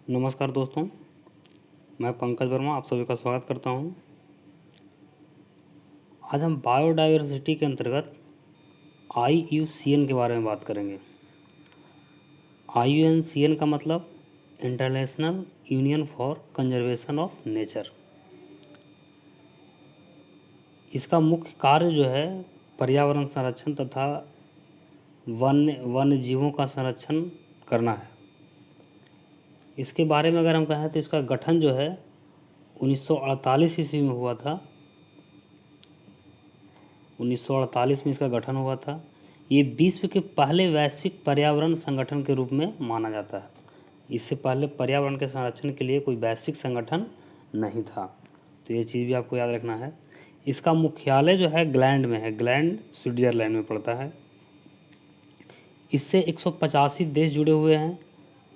नमस्कार दोस्तों, मैं पंकज वर्मा आप सभी का स्वागत करता हूं। आज हम बायोडायवर्सिटी के अंतर्गत IUCN के बारे में बात करेंगे। IUCN का मतलब international union for conservation of nature. इसका मुख्य कार्य जो है पर्यावरण संरक्षण तथा वन्य जीवों का संरक्षण करना है। इसके बारे में अगर हम कहें तो इसका गठन जो है 1948 ईस्वी में हुआ था। 1948 में इसका गठन हुआ था। ये विश्व के पहले वैश्विक पर्यावरण संगठन के रूप में माना जाता है। इससे पहले पर्यावरण के संरक्षण के लिए कोई वैश्विक संगठन नहीं था, तो ये चीज़ भी आपको याद रखना है। इसका मुख्यालय जो है ग्लैंड में है। ग्लैंड स्विट्जरलैंड में पड़ता है। इससे 185 देश जुड़े हुए हैं।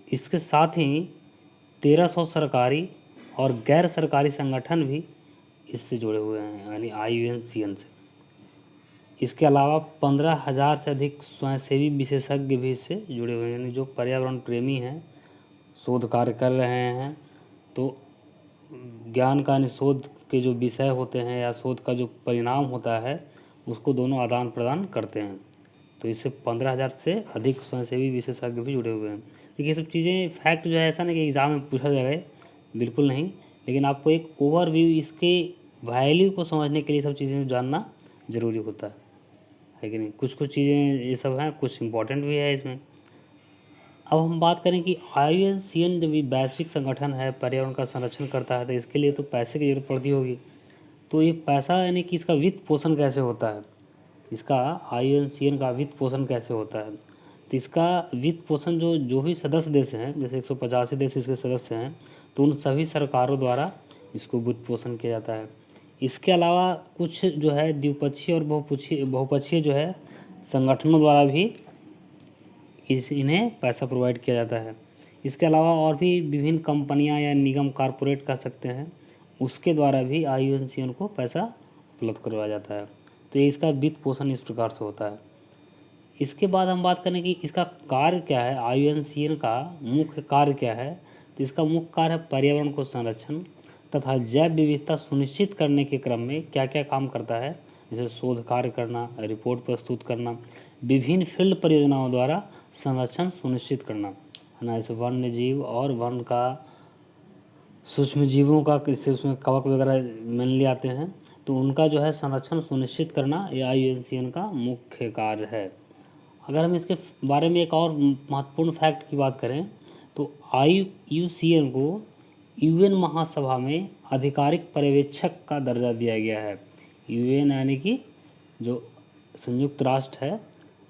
इसके साथ ही 1300 सरकारी और गैर सरकारी संगठन भी इससे जुड़े हुए हैं, यानी IUCN से। इसके अलावा 15,000 से अधिक स्वयंसेवी विशेषज्ञ भी इससे जुड़े हुए हैं, यानी जो पर्यावरण प्रेमी हैं, शोध कार्य कर रहे हैं, तो ज्ञान का शोध के जो विषय होते हैं या शोध का जो परिणाम होता है उसको दोनों आदान प्रदान करते हैं। तो इससे 15,000 से अधिक स्वयंसेवी विशेषज्ञ भी जुड़े हुए हैं। देखिए, ये सब चीज़ें फैक्ट जो है ऐसा नहीं कि एग्ज़ाम में पूछा जाए, बिल्कुल नहीं, लेकिन आपको एक ओवरव्यू इसके वैल्यू को समझने के लिए सब चीज़ें जानना ज़रूरी होता है कि नहीं। कुछ कुछ चीज़ें ये सब हैं, कुछ इम्पोर्टेंट भी है इसमें। अब हम बात करें कि IUCN जब वैश्विक संगठन है, पर्यावरण का संरक्षण करता है, तो इसके लिए तो पैसे की ज़रूरत पड़ती होगी। तो ये पैसा यानी कि इसका वित्त पोषण कैसे होता है, इसका IUCN का वित्त पोषण कैसे होता है। तो इसका वित्त पोषण जो भी सदस्य देश हैं, जैसे 185 देश इसके सदस्य हैं, तो उन सभी सरकारों द्वारा इसको वित्त पोषण किया जाता है। इसके अलावा कुछ जो है द्विपक्षीय और बहुपक्षीय जो है संगठनों द्वारा भी इन्हें पैसा प्रोवाइड किया जाता है। इसके अलावा और भी विभिन्न कंपनियां या निगम, कारपोरेट कह सकते हैं, उसके द्वारा भी IUCN को पैसा उपलब्ध करवाया जाता है। तो ये इसका वित्त पोषण इस प्रकार से होता है। इसके बाद हम बात करें कि इसका कार्य क्या है, IUCN का मुख्य कार्य क्या है। तो इसका मुख्य कार्य है पर्यावरण को संरक्षण तथा जैव विविधता सुनिश्चित करने के क्रम में क्या क्या काम करता है, जैसे शोध कार्य करना, रिपोर्ट प्रस्तुत करना, विभिन्न फील्ड परियोजनाओं द्वारा संरक्षण सुनिश्चित करना, है ना। जैसे वन्य जीव और वन का सूक्ष्म जीवों का, इससे उसमें कवक वगैरह मेनली आते हैं, तो उनका जो है संरक्षण सुनिश्चित करना ये IUCN का मुख्य कार्य है। अगर हम इसके बारे में एक और महत्वपूर्ण फैक्ट की बात करें तो IUCN को UN महासभा में आधिकारिक पर्यवेक्षक का दर्जा दिया गया है। UN यानी कि जो संयुक्त राष्ट्र है,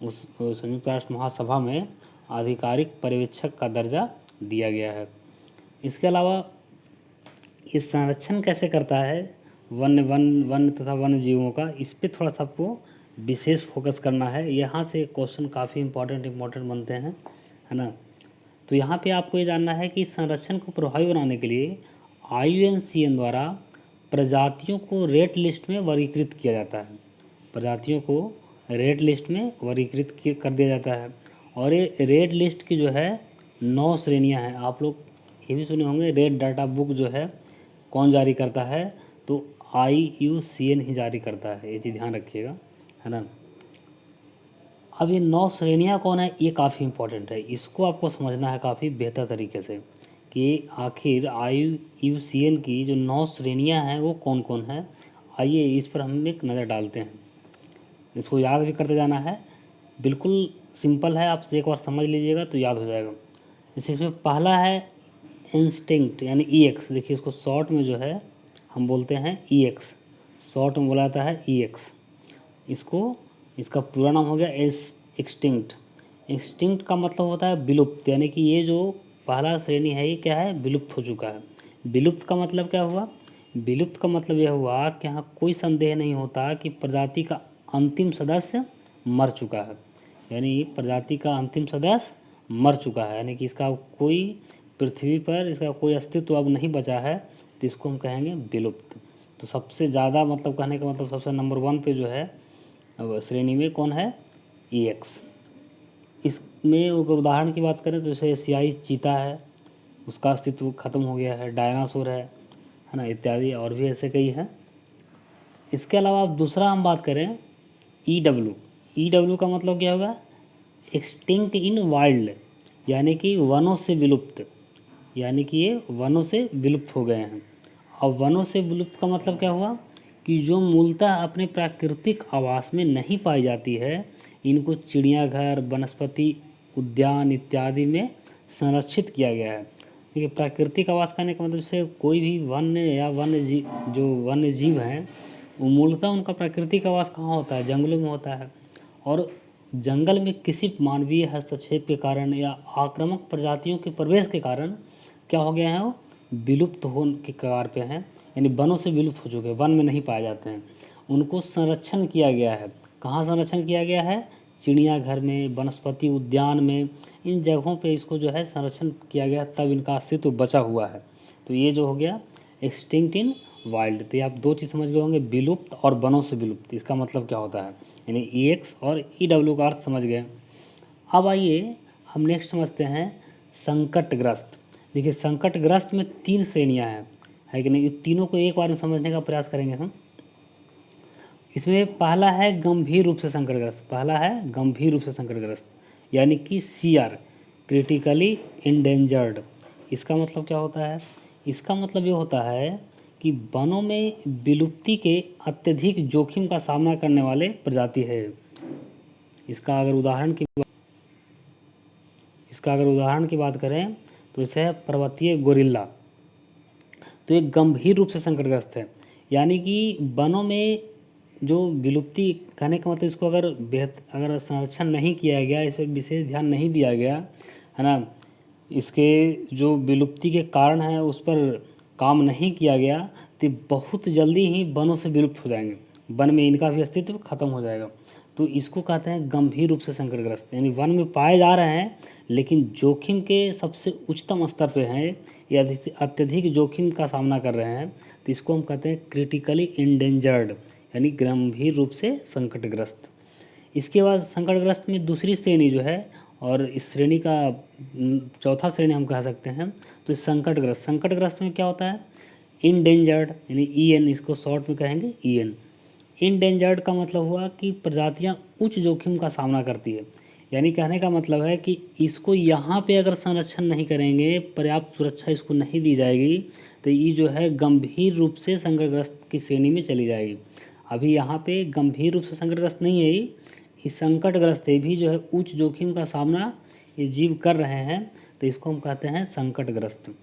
उस संयुक्त राष्ट्र महासभा में आधिकारिक पर्यवेक्षक का दर्जा दिया गया है। इसके अलावा ये संरक्षण कैसे करता है वन्य तथा वन्य जीवों का, इस पर थोड़ा सा आपको विशेष फोकस करना है। यहाँ से क्वेश्चन काफ़ी इम्पोर्टेंट बनते हैं, है ना। तो यहाँ पे आपको ये जानना है कि संरक्षण को प्रभावी बनाने के लिए IUCN द्वारा प्रजातियों को रेड लिस्ट में वर्गीकृत किया जाता है। प्रजातियों को रेड लिस्ट में वर्गीकृत कर दिया जाता है। और ये रेड लिस्ट की जो है 9 श्रेणियाँ हैं। आप लोग ये भी सुने होंगे, रेड डाटा बुक जो है कौन जारी करता है, तो IUCN ही जारी करता है, ये चीज़ ध्यान रखिएगा, है ना। अब ये 9 श्रेणियाँ कौन है, ये काफ़ी इम्पोर्टेंट है। इसको आपको समझना है काफ़ी बेहतर तरीके से कि आखिर IUCN की जो 9 श्रेणियाँ हैं वो कौन कौन है। आइए इस पर हम एक नज़र डालते हैं। इसको याद भी करते जाना है, बिल्कुल सिंपल है, आप एक बार समझ लीजिएगा तो याद हो जाएगा। जैसे इसमें पहला है इंस्टिंक्ट यानी EX। देखिए, इसको शॉर्ट में जो है हम बोलते हैं EX, शॉर्ट में बोला जाता है EX। इसका पूरा नाम हो गया एक्सटिंक्ट। एक्सटिंक्ट का मतलब होता है विलुप्त, यानी कि ये जो पहला श्रेणी है ये क्या है, विलुप्त हो चुका है। विलुप्त का मतलब क्या हुआ, विलुप्त का मतलब यह हुआ कि यहाँ कोई संदेह नहीं होता कि प्रजाति का अंतिम सदस्य मर चुका है, यानी प्रजाति का अंतिम सदस्य मर चुका है, यानी कि इसका कोई पृथ्वी पर इसका कोई अस्तित्व अब नहीं बचा है, तो इसको हम कहेंगे विलुप्त। तो सबसे ज़्यादा मतलब कहने का मतलब सबसे नंबर 1 पे जो है अब श्रेणी में कौन है, EX। इसमें अगर उदाहरण की बात करें तो जैसे एशियाई चीता है, उसका अस्तित्व खत्म हो गया है, डायनासोर है ना, इत्यादि और भी ऐसे कई हैं। इसके अलावा दूसरा हम बात करें ईडब्ल्यू। ईडब्ल्यू का मतलब क्या होगा? एक्सटिंक्ट इन वाइल्ड, यानी कि वनों से विलुप्त, यानी कि ये वनों से विलुप्त हो गए हैं। अब वनों से विलुप्त का मतलब क्या हुआ कि जो मूलतः अपने प्राकृतिक आवास में नहीं पाई जाती है, इनको चिड़ियाघर, वनस्पति उद्यान इत्यादि में संरक्षित किया गया है। देखिए, प्राकृतिक आवास करने का मतलब से कोई भी वन्य या वन्य जीव, जो वन्य जीव हैं वो मूलतः उनका प्राकृतिक आवास कहाँ होता है? जंगलों में होता है। और जंगल में किसी मानवीय हस्तक्षेप के कारण या आक्रामक प्रजातियों के प्रवेश के कारण क्या हो गया है? वो विलुप्त होने के कगार पे हैं, यानी वनों से विलुप्त हो चुके हैं, वन में नहीं पाए जाते हैं। उनको संरक्षण किया गया है। कहाँ संरक्षण किया गया है? चिड़ियाघर में, वनस्पति उद्यान में, इन जगहों पे इसको जो है संरक्षण किया गया, तब इनका अस्तित्व बचा हुआ है। तो ये जो हो गया एक्सटिंक्ट इन वाइल्ड। तो ये आप दो चीज़ समझ गए होंगे, विलुप्त और वनों से विलुप्त, इसका मतलब क्या होता है, यानी EX और EW का अर्थ समझ गए। अब आइए हम नेक्स्ट समझते हैं संकटग्रस्त। देखिए, संकटग्रस्त में 3 श्रेणियां हैं, है कि नहीं? तीनों को एक बार में समझने का प्रयास करेंगे हम। इसमें पहला है गंभीर रूप से संकटग्रस्त। पहला है गंभीर रूप से संकटग्रस्त, यानी कि CR, क्रिटिकली इंडेंजर्ड। इसका मतलब क्या होता है? इसका मतलब ये होता है कि वनों में विलुप्ति के अत्यधिक जोखिम का सामना करने वाले प्रजाति है। इसका अगर उदाहरण की बात करें तो इसे है पर्वतीय गोरिल्ला। तो ये गंभीर रूप से संकटग्रस्त है, यानी कि वनों में जो विलुप्ति, कहने का मतलब इसको अगर संरक्षण नहीं किया गया, इस पर विशेष ध्यान नहीं दिया गया, है ना, इसके जो विलुप्ति के कारण हैं उस पर काम नहीं किया गया, तो बहुत जल्दी ही वनों से विलुप्त हो जाएंगे, वन में इनका भी अस्तित्व खत्म हो जाएगा। तो इसको कहते हैं गंभीर रूप से संकटग्रस्त, यानी वन में पाए जा रहे हैं लेकिन जोखिम के सबसे उच्चतम स्तर पे हैं या अत्यधिक जोखिम का सामना कर रहे हैं, तो इसको हम कहते हैं क्रिटिकली इंडेंजर्ड, यानी गंभीर रूप से संकटग्रस्त। इसके बाद संकटग्रस्त में दूसरी श्रेणी जो है, और इस श्रेणी का चौथा श्रेणी हम कह सकते हैं, तो संकटग्रस्त में क्या होता है? इंडेंजर्ड, यानी EN, इसको शॉर्ट में कहेंगे EN। इंडेंजर्ड का मतलब हुआ कि प्रजातियां उच्च जोखिम का सामना करती है, यानी कहने का मतलब है कि इसको यहाँ पे अगर संरक्षण नहीं करेंगे, पर्याप्त सुरक्षा इसको नहीं दी जाएगी, तो ये जो है गंभीर रूप से संकटग्रस्त की श्रेणी में चली जाएगी। अभी यहाँ पे गंभीर रूप से संकटग्रस्त नहीं है, ये संकटग्रस्त है, भी जो है उच्च जोखिम का सामना ये जीव कर रहे हैं, तो इसको हम कहते हैं संकटग्रस्त।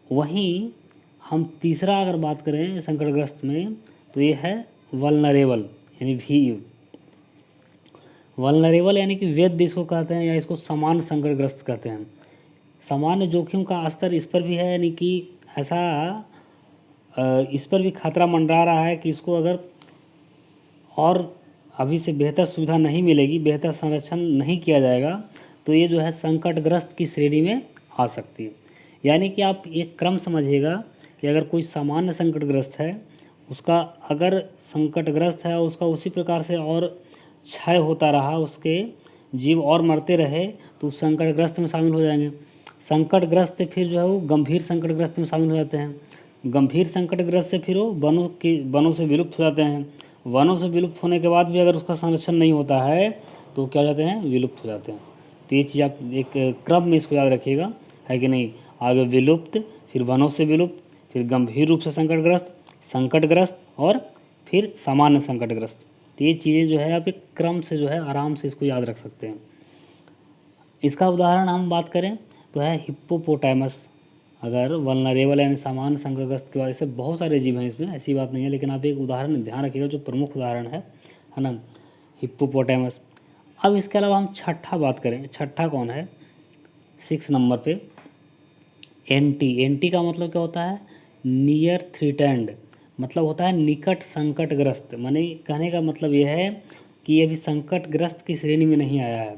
वहीं हम तीसरा अगर बात करें संकटग्रस्त में, तो ये है वल्नरेबल, यानी VU। वल्नरेबल यानी कि वेद इसको कहते हैं, या इसको सामान्य संकटग्रस्त कहते हैं। सामान्य जोखिम का स्तर इस पर भी है, यानी कि ऐसा इस पर भी खतरा मंडरा रहा है कि इसको अगर और अभी से बेहतर सुविधा नहीं मिलेगी, बेहतर संरक्षण नहीं किया जाएगा, तो ये जो है संकटग्रस्त की श्रेणी में आ सकती है। यानी कि आप एक क्रम समझिएगा कि अगर कोई सामान्य संकटग्रस्त है, उसका अगर संकटग्रस्त है उसका उसी प्रकार से और क्षय होता रहा, उसके जीव और मरते रहे, तो उस संकटग्रस्त में शामिल हो जाएंगे। संकटग्रस्त से फिर जो है वो गंभीर संकटग्रस्त में शामिल हो जाते हैं। गंभीर संकटग्रस्त से फिर वो वनों से विलुप्त हो जाते हैं। वनों से विलुप्त होने के बाद भी अगर उसका संरक्षण नहीं होता है तो क्या हो जाते हैं? विलुप्त हो जाते हैं। तो ये चीज़ आप एक क्रम में इसको याद रखिएगा, है कि नहीं? आगे विलुप्त, फिर वनों से विलुप्त, फिर गंभीर रूप से संकटग्रस्त और फिर सामान्य संकटग्रस्त। तो ये चीज़ें जो है आप एक क्रम से जो है आराम से इसको याद रख सकते हैं। इसका उदाहरण हम बात करें तो है हिप्पोपोटामस। अगर वल्नरेबल यानी सामान्य संकटग्रस्त के बाद से बहुत सारे जीव हैं, इसमें ऐसी बात नहीं है, लेकिन आप एक उदाहरण ध्यान रखिएगा जो प्रमुख उदाहरण है ना, हिप्पोपोटामस। अब इसके अलावा हम छठा बात करें, छठा कौन है? 6 नंबर पे NT का मतलब क्या होता है? नियर थ्रीटेंड, मतलब होता है निकट संकटग्रस्त। माने कहने का मतलब यह है कि ये अभी संकटग्रस्त की श्रेणी में नहीं आया है,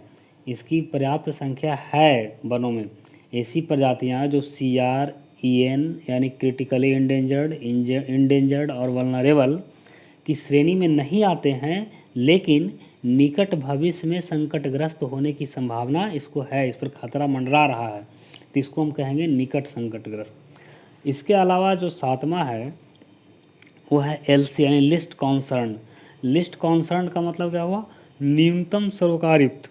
इसकी पर्याप्त संख्या है वनों में। ऐसी प्रजातियां जो CR, EN यानी क्रिटिकली इंडेंजर्ड और वल्नरेबल की श्रेणी में नहीं आते हैं, लेकिन निकट भविष्य में संकटग्रस्त होने की संभावना इसको है, इस पर खतरा मंडरा रहा है, तो इसको हम कहेंगे निकट संकटग्रस्त। इसके अलावा जो 7वां है वो है LC यानी लिस्ट कॉन्सर्न। लिस्ट कॉन्सर्न का मतलब क्या हुआ? न्यूनतम सरोकारयुक्त,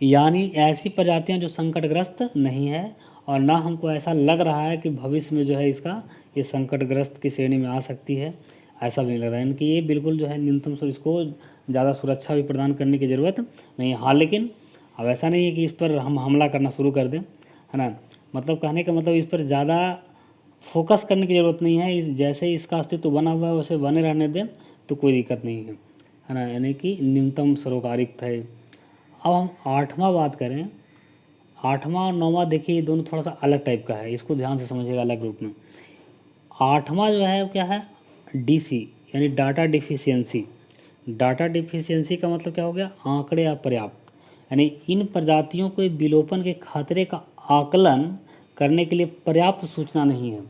यानी ऐसी प्रजातियां जो संकटग्रस्त नहीं है और ना हमको ऐसा लग रहा है कि भविष्य में जो है इसका ये संकटग्रस्त की श्रेणी में आ सकती है, ऐसा भी नहीं लग रहा है। इनकी ये बिल्कुल जो है न्यूनतम इसको ज़्यादा सुरक्षा भी प्रदान करने की ज़रूरत नहीं है। हाँ, लेकिन अब ऐसा नहीं है कि इस पर हम हमला करना शुरू कर दें, है ना। मतलब कहने का मतलब इस पर ज़्यादा फोकस करने की ज़रूरत नहीं है। इस जैसे इसका अस्तित्व बना हुआ है वैसे बने रहने दें तो कोई दिक्कत नहीं है ना, यानी कि न्यूनतम सरोकारयुक्त है। अब हम 8वां बात करें, 8वां और 9वां देखिए ये दोनों थोड़ा सा अलग टाइप का है, इसको ध्यान से समझिएगा अलग रूप में। 8वां जो है वो क्या है? DC यानी डाटा डिफिशियंसी। डाटा डिफिशियंसी का मतलब क्या हो गया? आंकड़े अपर्याप्त, यानी इन प्रजातियों के विलोपन के खतरे का आकलन करने के लिए पर्याप्त सूचना नहीं है।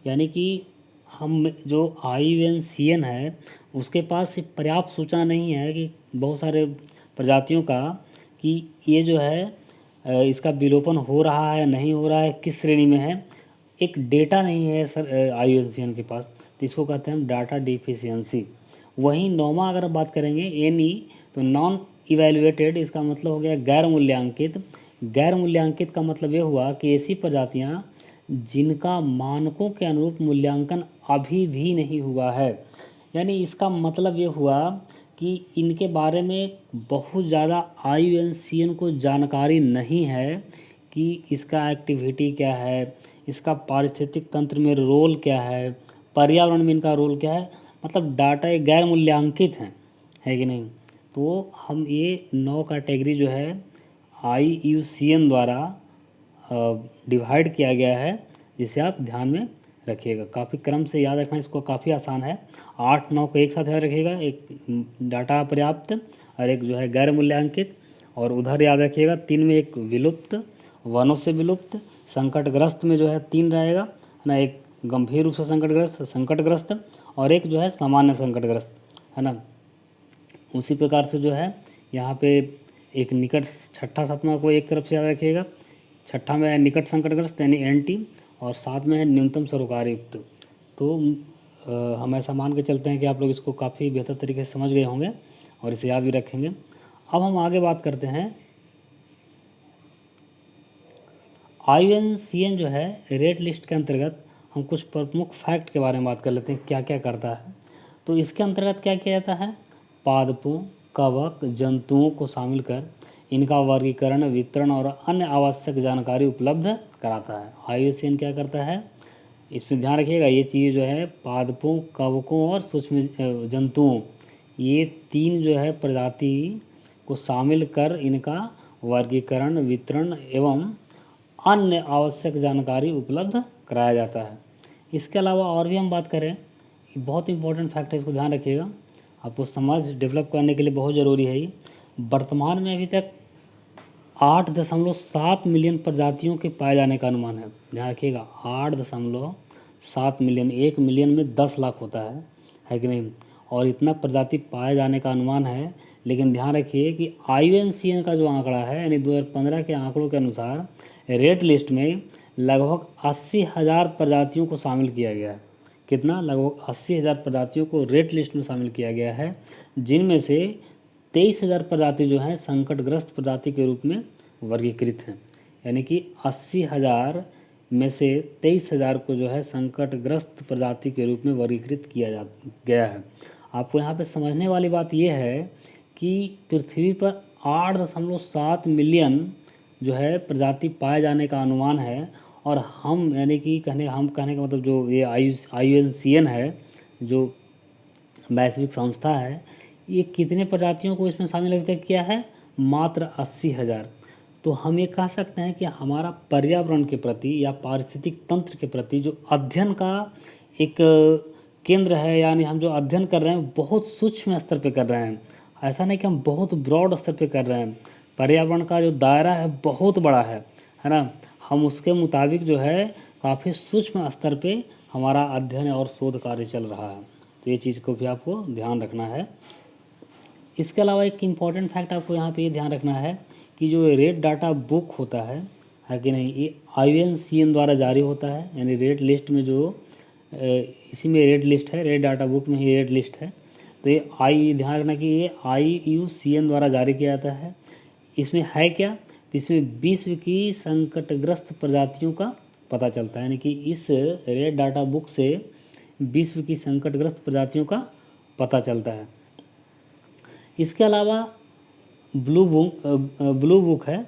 यानी कि हम जो IUCN है उसके पास पर्याप्त सूचना नहीं है कि बहुत सारे प्रजातियों का कि ये जो है इसका विलोपन हो रहा है नहीं हो रहा है, किस श्रेणी में है, एक डेटा नहीं है सर IUCN के पास, तो इसको कहते हैं हम डाटा डिफिशियंसी। वहीं 9वां अगर बात करेंगे NE तो नॉन इवेल्युएटेड, इसका मतलब हो गया गैर मूल्यांकित। गैर मूल्यांकित का मतलब ये हुआ कि ऐसी प्रजातियां जिनका मानकों के अनुरूप मूल्यांकन अभी भी नहीं हुआ है, यानी इसका मतलब ये हुआ कि इनके बारे में बहुत ज़्यादा IUCN को जानकारी नहीं है कि इसका एक्टिविटी क्या है, इसका पारिस्थितिक तंत्र में रोल क्या है, पर्यावरण में इनका रोल क्या है, मतलब डाटा ये गैर मूल्यांकित हैं, है कि नहीं। तो हम ये 9 कैटेगरी जो है IUCN द्वारा डिवाइड किया गया है, जिसे आप ध्यान में रखिएगा। काफ़ी क्रम से याद रखना, इसको काफ़ी आसान है। 8-9 को एक साथ याद रखिएगा, एक डाटा पर्याप्त और एक जो है गैर मूल्यांकित, और उधर याद रखिएगा 3 में एक विलुप्त, वनों से विलुप्त, संकटग्रस्त में जो है 3 रहेगा ना, एक गंभीर रूप से संकटग्रस्त और एक जो है सामान्य संकटग्रस्त, है ना। उसी प्रकार से जो है यहाँ पे एक निकट, 6ठा 7वां को एक तरफ से याद रखिएगा। 6ठा में है निकट संकटग्रस्त यानी NT, और 7 में है न्यूनतम सरोकारयुक्त। तो हम ऐसा मान के चलते हैं कि आप लोग इसको काफ़ी बेहतर तरीके से समझ गए होंगे और इसे याद भी रखेंगे। अब हम आगे बात करते हैं, IUCN जो है रेड लिस्ट के अंतर्गत हम कुछ प्रमुख फैक्ट के बारे में बात कर लेते हैं, क्या क्या करता है। तो इसके अंतर्गत क्या किया जाता है? पादपों, कवक, जंतुओं को शामिल कर इनका वर्गीकरण, वितरण और अन्य आवश्यक जानकारी उपलब्ध कराता है। IUCN क्या करता है, इसमें ध्यान रखिएगा, ये चीज़ जो है पादपों, कवकों और सूक्ष्म जंतुओं, ये 3 जो है प्रजाति को शामिल कर इनका वर्गीकरण, वितरण एवं अन्य आवश्यक जानकारी उपलब्ध कराया जाता है। इसके अलावा और भी हम बात करें, बहुत इंपॉर्टेंट फैक्ट है, इसको ध्यान रखिएगा, आपको समझ डेवलप करने के लिए बहुत ज़रूरी है ये। वर्तमान में अभी तक 8.7 मिलियन प्रजातियों के पाए जाने का अनुमान है। ध्यान रखिएगा, 8.7 मिलियन, 1 मिलियन में 10 लाख होता है कि नहीं, और इतना प्रजाति पाए जाने का अनुमान है। लेकिन ध्यान रखिए कि IUCN का जो आंकड़ा है, यानी 2015 के आंकड़ों के अनुसार रेड लिस्ट में लगभग 80,000 प्रजातियों को शामिल किया गया है। कितना? लगभग 80,000 प्रजातियों को रेड लिस्ट में शामिल किया गया है, जिनमें से 23,000 प्रजाति जो हैं संकटग्रस्त प्रजाति के रूप में वर्गीकृत हैं। यानी कि 80,000 में से 23,000 को जो है संकटग्रस्त प्रजाति के रूप में वर्गीकृत किया गया है। आपको यहाँ पे समझने वाली बात यह है कि पृथ्वी पर 8.7 मिलियन जो है प्रजाति पाए जाने का अनुमान है, और हम यानी कि कहने का मतलब जो ये IUCN है, जो वैश्विक संस्था है, ये कितने प्रजातियों को इसमें शामिल अभी तक किया है? मात्र 80,000। तो हम ये कह सकते हैं कि हमारा पर्यावरण के प्रति या पारिस्थितिक तंत्र के प्रति जो अध्ययन का एक केंद्र है, यानी हम जो अध्ययन कर रहे हैं बहुत सूक्ष्म स्तर पे कर रहे हैं। ऐसा नहीं कि हम बहुत ब्रॉड स्तर पे कर रहे हैं, पर्यावरण का जो दायरा है बहुत बड़ा है ना। हम उसके मुताबिक जो है काफ़ी सूक्ष्म स्तर पे हमारा अध्ययन और शोध कार्य चल रहा है। तो ये चीज़ को भी आपको ध्यान रखना है। इसके अलावा एक इम्पॉर्टेंट फैक्ट आपको यहाँ पे ये ध्यान रखना है कि जो रेड डाटा बुक होता है कि नहीं, ये IUCN द्वारा जारी होता है। यानी रेड लिस्ट में जो इसी में रेड लिस्ट है, रेड डाटा बुक में ही रेड लिस्ट है। तो ये ध्यान रखना कि ये IUCN द्वारा जारी किया जाता है। इसमें है क्या, तो इसमें विश्व की संकटग्रस्त प्रजातियों का पता चलता है। यानी कि इस रेड डाटा बुक से विश्व की संकटग्रस्त प्रजातियों का पता चलता है। इसके अलावा ब्लू बुक है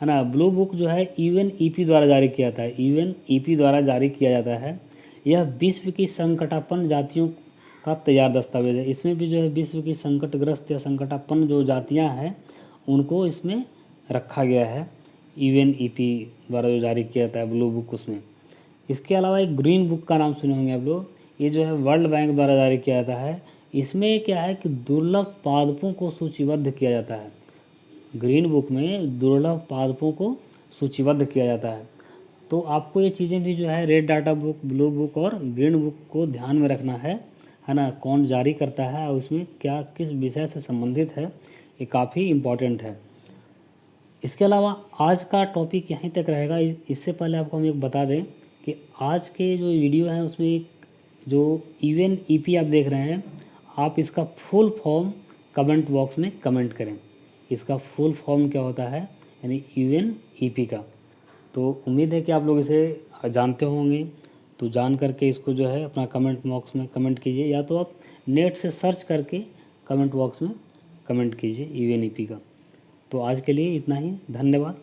ना। ब्लू बुक जो है UNEP द्वारा जारी किया जाता है, UNEP द्वारा जारी किया जाता है। यह विश्व की संकटापन्न जातियों का तैयार दस्तावेज है। इसमें भी जो है विश्व की संकटग्रस्त या संकटापन्न जो जातियां हैं उनको इसमें रखा गया है, UNEP द्वारा जो जारी किया जाता है ब्लू बुक उसमें। इसके अलावा एक ग्रीन बुक का नाम सुने होंगे आप लोग, ये जो है वर्ल्ड बैंक द्वारा जारी किया जाता है। इसमें क्या है कि दुर्लभ पादपों को सूचीबद्ध किया जाता है। ग्रीन बुक में दुर्लभ पादपों को सूचीबद्ध किया जाता है। तो आपको ये चीज़ें भी जो है red data book, blue book और ग्रीन बुक को ध्यान में रखना है ना। कौन जारी करता है और उसमें क्या किस विषय से संबंधित है, ये काफ़ी इम्पॉर्टेंट है। इसके अलावा आज का टॉपिक यहीं तक रहेगा। इससे पहले आपको हम एक बता दें कि आज के जो वीडियो है उसमें एक जो UNEP आप देख रहे हैं, आप इसका फुल फॉर्म कमेंट बॉक्स में कमेंट करें। इसका फुल फॉर्म क्या होता है, यानी UNEP का। तो उम्मीद है कि आप लोग इसे जानते होंगे। तो जान करके इसको जो है अपना कमेंट बॉक्स में कमेंट कीजिए, या तो आप नेट से सर्च करके कमेंट बॉक्स में कमेंट कीजिए UNEP का। तो आज के लिए इतना ही, धन्यवाद।